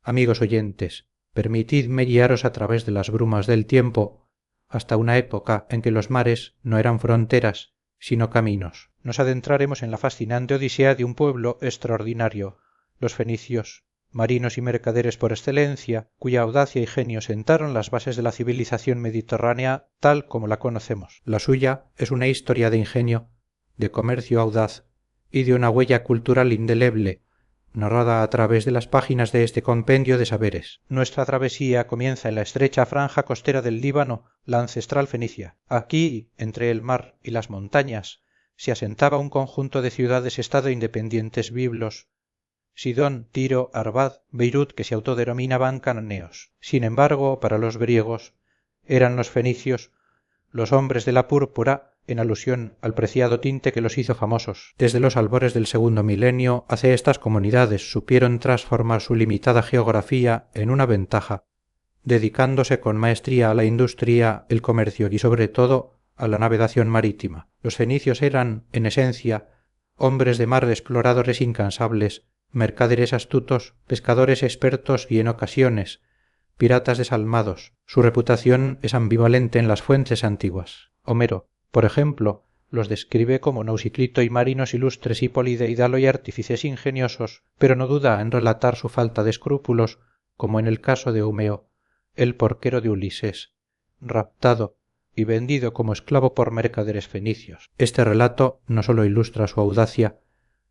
Amigos oyentes, permitidme guiaros a través de las brumas del tiempo hasta una época en que los mares no eran fronteras, sino caminos. Nos adentraremos en la fascinante odisea de un pueblo extraordinario, los fenicios, marinos y mercaderes por excelencia, cuya audacia y genio sentaron las bases de la civilización mediterránea tal como la conocemos. La suya es una historia de ingenio, de comercio audaz y de una huella cultural indeleble, narrada a través de las páginas de este compendio de saberes. Nuestra travesía comienza en la estrecha franja costera del Líbano, la ancestral Fenicia. Aquí, entre el mar y las montañas, se asentaba un conjunto de ciudades-estado independientes biblos: Sidón, Tiro, Arvad, Beirut, que se autodenominaban cananeos. Sin embargo, para los griegos, eran los fenicios los hombres de la púrpura, en alusión al preciado tinte que los hizo famosos. Desde los albores del segundo milenio hacia estas comunidades supieron transformar su limitada geografía en una ventaja, dedicándose con maestría a la industria, el comercio y sobre todo a la navegación marítima. Los fenicios eran, en esencia, hombres de mar, exploradores incansables, mercaderes astutos, pescadores expertos y en ocasiones piratas desalmados. Su reputación es ambivalente en las fuentes antiguas. Homero, por ejemplo, los describe como Nausiclito y marinos ilustres y Polideidalo y artífices ingeniosos, pero no duda en relatar su falta de escrúpulos, como en el caso de Eumeo, el porquero de Ulises, raptado y vendido como esclavo por mercaderes fenicios. Este relato no sólo ilustra su audacia,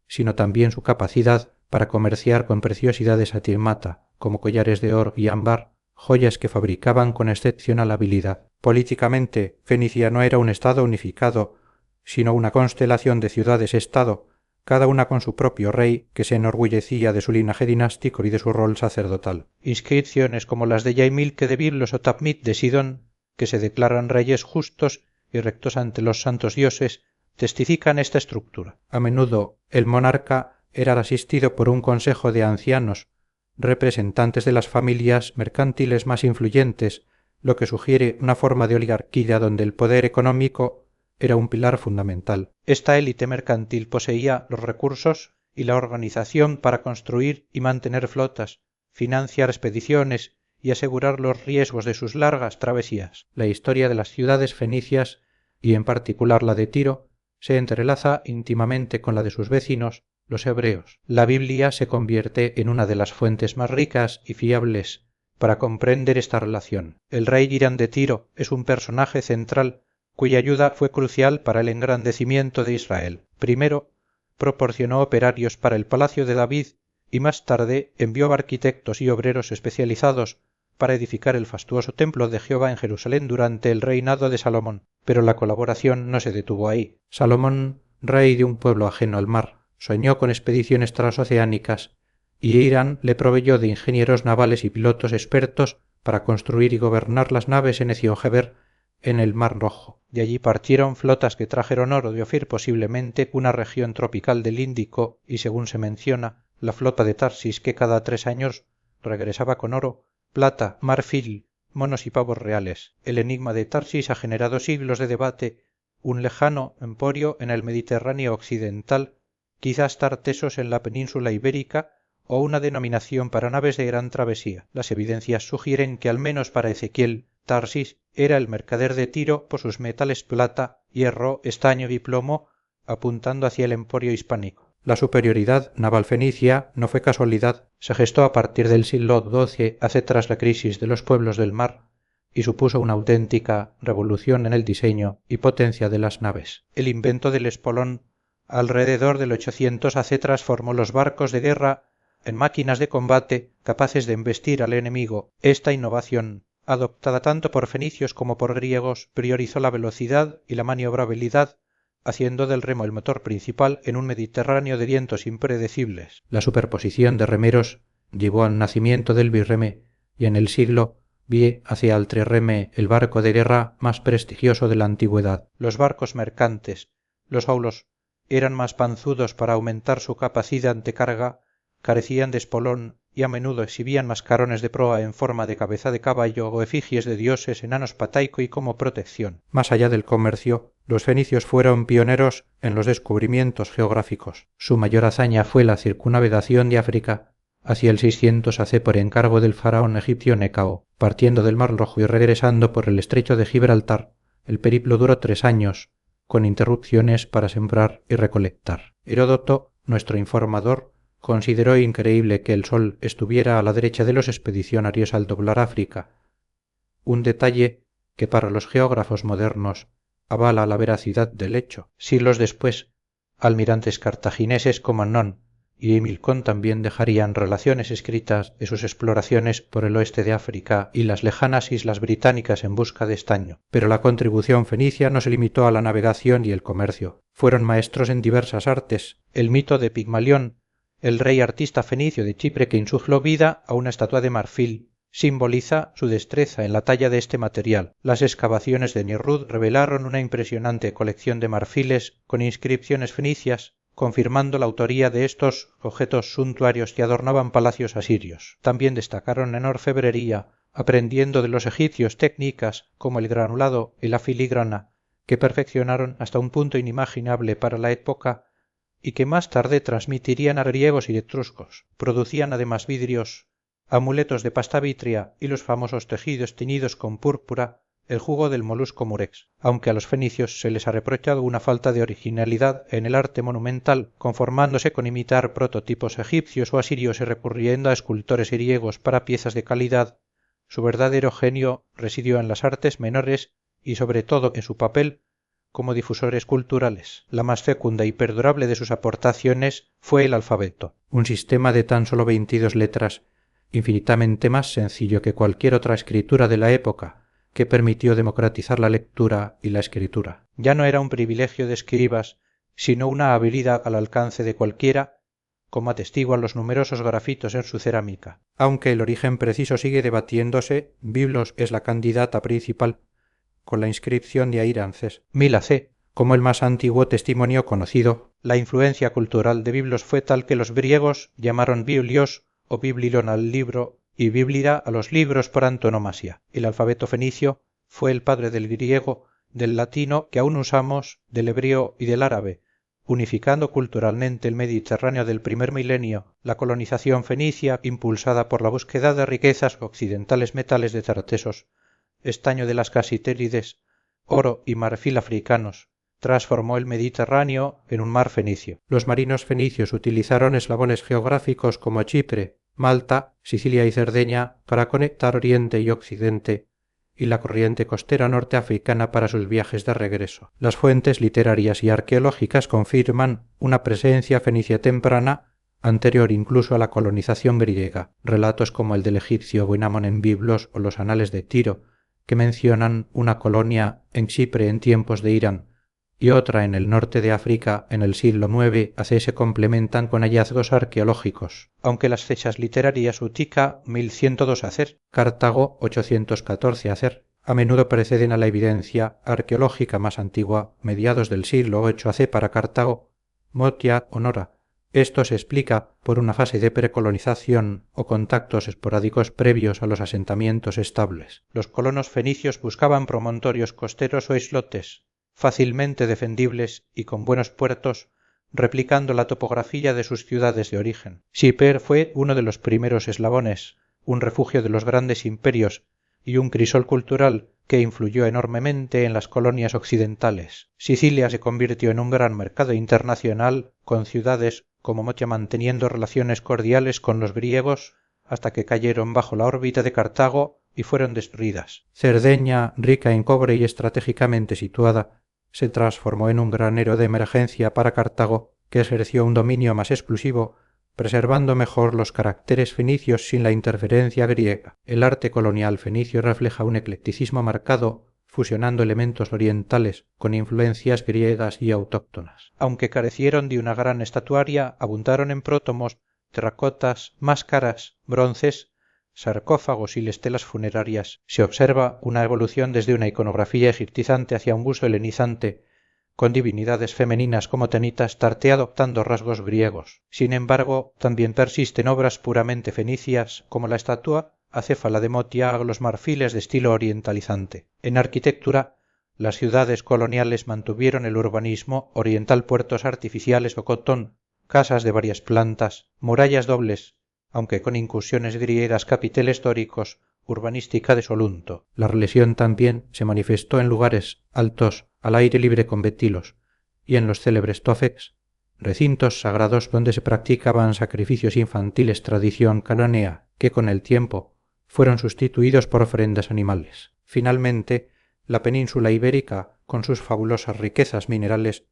sino también su capacidad para comerciar con preciosidades atimata, como collares de oro y ámbar, joyas que fabricaban con excepcional habilidad. Políticamente, Fenicia no era un estado unificado, sino una constelación de ciudades-estado, cada una con su propio rey, que se enorgullecía de su linaje dinástico y de su rol sacerdotal. Inscripciones como las de Yaimilke de Biblos o Tapmit de Sidón, que se declaran reyes justos y rectos ante los santos dioses, testifican esta estructura. A menudo el monarca era asistido por un consejo de ancianos, representantes de las familias mercantiles más influyentes, lo que sugiere una forma de oligarquía donde el poder económico era un pilar fundamental. Esta élite mercantil poseía los recursos y la organización para construir y mantener flotas, financiar expediciones y asegurar los riesgos de sus largas travesías. La historia de las ciudades fenicias, y en particular la de Tiro, se entrelaza íntimamente con la de sus vecinos, los hebreos. La Biblia se convierte en una de las fuentes más ricas y fiables para comprender esta relación. El rey Irán de Tiro es un personaje central cuya ayuda fue crucial para el engrandecimiento de Israel. Primero, proporcionó operarios para el palacio de David y más tarde envió arquitectos y obreros especializados para edificar el fastuoso templo de Jehová en Jerusalén durante el reinado de Salomón. Pero la colaboración no se detuvo ahí. Salomón, rey de un pueblo ajeno al mar, soñó con expediciones transoceánicas y Irán le proveyó de ingenieros navales y pilotos expertos para construir y gobernar las naves en Ezion-Geber en el Mar Rojo. De allí partieron flotas que trajeron oro de Ofir, posiblemente una región tropical del Índico, y según se menciona, la flota de Tarsis, que cada 3 años regresaba con oro, plata, marfil, monos y pavos reales. El enigma de Tarsis ha generado siglos de debate, un lejano emporio en el Mediterráneo occidental, quizás Tartesos en la península ibérica, o una denominación para naves de gran travesía. Las evidencias sugieren que al menos para Ezequiel, Tarsis era el mercader de Tiro por sus metales plata, hierro, estaño y plomo, apuntando hacia el emporio hispánico. La superioridad naval fenicia no fue casualidad, se gestó a partir del siglo XII, hace tras la crisis de los pueblos del mar, y supuso una auténtica revolución en el diseño y potencia de las naves. El invento del espolón alrededor del 800 hace transformó los barcos de guerra en máquinas de combate capaces de embestir al enemigo. Esta innovación, adoptada tanto por fenicios como por griegos, priorizó la velocidad y la maniobrabilidad, haciendo del remo el motor principal en un Mediterráneo de vientos impredecibles. La superposición de remeros llevó al nacimiento del birreme y en el siglo vie hacia el trirreme, el barco de guerra más prestigioso de la antigüedad. Los barcos mercantes, los aulos, eran más panzudos para aumentar su capacidad de carga, carecían de espolón y a menudo exhibían mascarones de proa en forma de cabeza de caballo o efigies de dioses enanos pataico y como protección. Más allá del comercio, los fenicios fueron pioneros en los descubrimientos geográficos. Su mayor hazaña fue la circunnavegación de África hacia el 600 AC por encargo del faraón egipcio Necao. Partiendo del Mar Rojo y regresando por el estrecho de Gibraltar, el periplo duró 3 años, con interrupciones para sembrar y recolectar. Heródoto, nuestro informador, consideró increíble que el sol estuviera a la derecha de los expedicionarios al doblar África, un detalle que para los geógrafos modernos avala la veracidad del hecho. Siglos después, almirantes cartagineses como Non y Hamilton también dejarían relaciones escritas de sus exploraciones por el oeste de África y las lejanas islas británicas en busca de estaño. Pero la contribución fenicia no se limitó a la navegación y el comercio. Fueron maestros en diversas artes. El mito de Pigmalión, el rey artista fenicio de Chipre que insufló vida a una estatua de marfil, simboliza su destreza en la talla de este material. Las excavaciones de Nirrud revelaron una impresionante colección de marfiles con inscripciones fenicias, confirmando la autoría de estos objetos suntuarios que adornaban palacios asirios. También destacaron en orfebrería, aprendiendo de los egipcios técnicas como el granulado y la filigrana, que perfeccionaron hasta un punto inimaginable para la época y que más tarde transmitirían a griegos y etruscos. Producían además vidrios, amuletos de pasta vitria y los famosos tejidos teñidos con púrpura, el jugo del molusco murex, aunque a los fenicios se les ha reprochado una falta de originalidad en el arte monumental, conformándose con imitar prototipos egipcios o asirios y recurriendo a escultores griegos para piezas de calidad. Su verdadero genio residió en las artes menores y sobre todo en su papel como difusores culturales. La más fecunda y perdurable de sus aportaciones fue el alfabeto, un sistema de tan solo 22 letras, infinitamente más sencillo que cualquier otra escritura de la época, que permitió democratizar la lectura y la escritura. Ya no era un privilegio de escribas, sino una habilidad al alcance de cualquiera, como atestiguan los numerosos grafitos en su cerámica. Aunque el origen preciso sigue debatiéndose, Biblos es la candidata principal, con la inscripción de Airances, 1000 AC, como el más antiguo testimonio conocido. La influencia cultural de Biblos fue tal que los griegos llamaron Biblios o Biblilon al libro y Bíblida a los libros por antonomasia. El alfabeto fenicio fue el padre del griego, del latino que aún usamos, del hebreo y del árabe, unificando culturalmente el Mediterráneo del primer milenio. La colonización fenicia, impulsada por la búsqueda de riquezas occidentales metales de Tartesos, estaño de las Casitérides, oro y marfil africanos, transformó el Mediterráneo en un mar fenicio. Los marinos fenicios utilizaron eslabones geográficos como Chipre, Malta, Sicilia y Cerdeña para conectar Oriente y Occidente, y la corriente costera norteafricana para sus viajes de regreso. Las fuentes literarias y arqueológicas confirman una presencia fenicia temprana, anterior incluso a la colonización griega. Relatos como el del egipcio Buenamón en Biblos o los anales de Tiro, que mencionan una colonia en Chipre en tiempos de Irán y otra en el norte de África en el siglo IX AC, se complementan con hallazgos arqueológicos, aunque las fechas literarias Utica 1102 AC, Cartago 814 AC, a menudo preceden a la evidencia arqueológica más antigua, mediados del siglo VIII AC para Cartago, Motia o Nora. Esto se explica por una fase de precolonización o contactos esporádicos previos a los asentamientos estables. Los colonos fenicios buscaban promontorios costeros o islotes, fácilmente defendibles y con buenos puertos, replicando la topografía de sus ciudades de origen. Chipre fue uno de los primeros eslabones, un refugio de los grandes imperios y un crisol cultural que influyó enormemente en las colonias occidentales. Sicilia se convirtió en un gran mercado internacional, con ciudades como Mocha manteniendo relaciones cordiales con los griegos hasta que cayeron bajo la órbita de Cartago y fueron destruidas. Cerdeña, rica en cobre y estratégicamente situada, se transformó en un granero de emergencia para Cartago, que ejerció un dominio más exclusivo, preservando mejor los caracteres fenicios sin la interferencia griega. El arte colonial fenicio refleja un eclecticismo marcado, fusionando elementos orientales con influencias griegas y autóctonas. Aunque carecieron de una gran estatuaria, abundaron en prótomos, terracotas, máscaras, bronces, sarcófagos y estelas funerarias. Se observa una evolución desde una iconografía egiptizante hacia un uso helenizante, con divinidades femeninas como Tenitas, Tarté adoptando rasgos griegos. Sin embargo, también persisten obras puramente fenicias, como la estatua acéfala de Motia o los marfiles de estilo orientalizante. En arquitectura, las ciudades coloniales mantuvieron el urbanismo oriental, puertos artificiales o cotón, casas de varias plantas, murallas dobles, aunque con incursiones griegas, capiteles dóricos, urbanística de Solunto. La religión también se manifestó en lugares altos al aire libre con betilos, y en los célebres tófex, recintos sagrados donde se practicaban sacrificios infantiles, tradición cananea que con el tiempo fueron sustituidos por ofrendas animales. Finalmente, la península ibérica, con sus fabulosas riquezas minerales,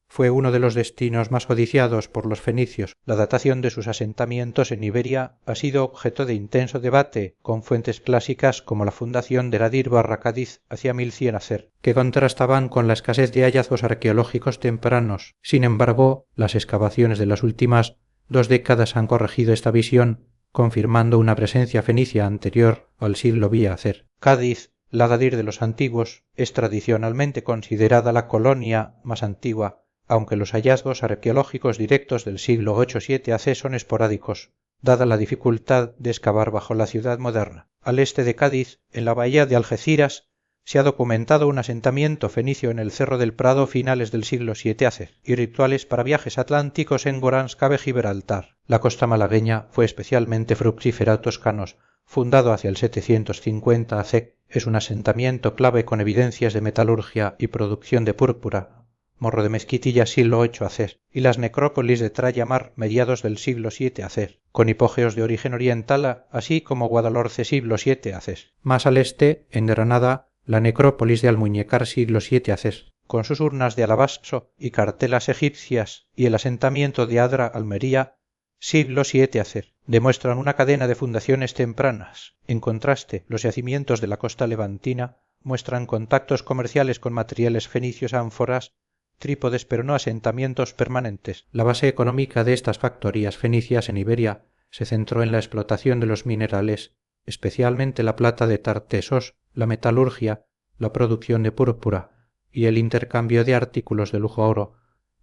fue uno de los destinos más codiciados por los fenicios. La datación de sus asentamientos en Iberia ha sido objeto de intenso debate con fuentes clásicas como la fundación de Gadir-Cádiz hacia 1100 AC, que contrastaban con la escasez de hallazgos arqueológicos tempranos. Sin embargo, las excavaciones de las últimas 2 décadas han corregido esta visión, confirmando una presencia fenicia anterior al siglo VIA-AC. Cádiz, la Gadir de los antiguos, es tradicionalmente considerada la colonia más antigua, aunque los hallazgos arqueológicos directos del siglo 8-7 AC son esporádicos, dada la dificultad de excavar bajo la ciudad moderna. Al este de Cádiz, en la bahía de Algeciras, se ha documentado un asentamiento fenicio en el Cerro del Prado finales del siglo 7 AC, y rituales para viajes atlánticos en Goranskabe, Gibraltar. La costa malagueña fue especialmente fructífera. Toscanos, fundado hacia el 750 AC, es un asentamiento clave con evidencias de metalurgia y producción de púrpura. Morro de Mezquitilla, siglo 8 AC, y las necrópolis de Trayamar, mediados del siglo 7 AC, con hipógeos de origen oriental, así como Guadalhorce, siglo 7 AC. Más al este, en Granada, la necrópolis de Almuñécar, siglo 7 AC, con sus urnas de alabastro y cartelas egipcias, y el asentamiento de Adra, Almería, siglo 7 AC, demuestran una cadena de fundaciones tempranas. En contraste, los yacimientos de la costa levantina muestran contactos comerciales con materiales fenicios, ánforas, trípodes, pero no asentamientos permanentes. La base económica de estas factorías fenicias en Iberia se centró en la explotación de los minerales, especialmente la plata de Tartesos, la metalurgia, la producción de púrpura y el intercambio de artículos de lujo: oro,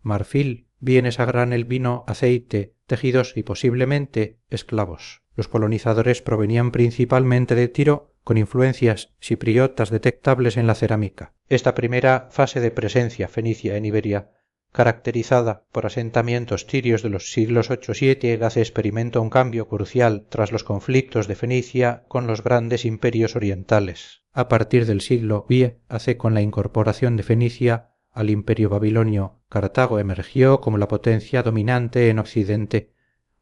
marfil, bienes a granel, vino, aceite, tejidos y posiblemente esclavos. Los colonizadores provenían principalmente de Tiro, con influencias chipriotas detectables en la cerámica. Esta primera fase de presencia fenicia en Iberia, caracterizada por asentamientos tirios de los siglos 8-7, hace experimenta un cambio crucial tras los conflictos de Fenicia con los grandes imperios orientales. A partir del siglo VIE, hace con la incorporación de Fenicia al imperio babilonio, Cartago emergió como la potencia dominante en Occidente,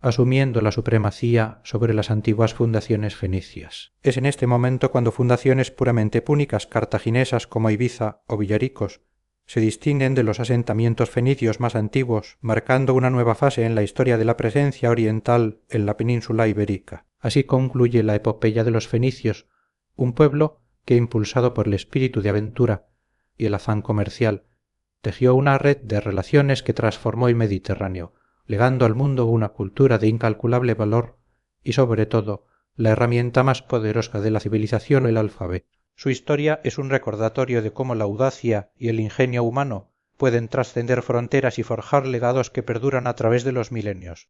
asumiendo la supremacía sobre las antiguas fundaciones fenicias. Es en este momento cuando fundaciones puramente púnicas cartaginesas como Ibiza o Villaricos se distinguen de los asentamientos fenicios más antiguos, marcando una nueva fase en la historia de la presencia oriental en la península ibérica. Así concluye la epopeya de los fenicios, un pueblo que, impulsado por el espíritu de aventura y el afán comercial, tejió una red de relaciones que transformó el Mediterráneo, legando al mundo una cultura de incalculable valor y, sobre todo, la herramienta más poderosa de la civilización, el alfabeto. Su historia es un recordatorio de cómo la audacia y el ingenio humano pueden trascender fronteras y forjar legados que perduran a través de los milenios.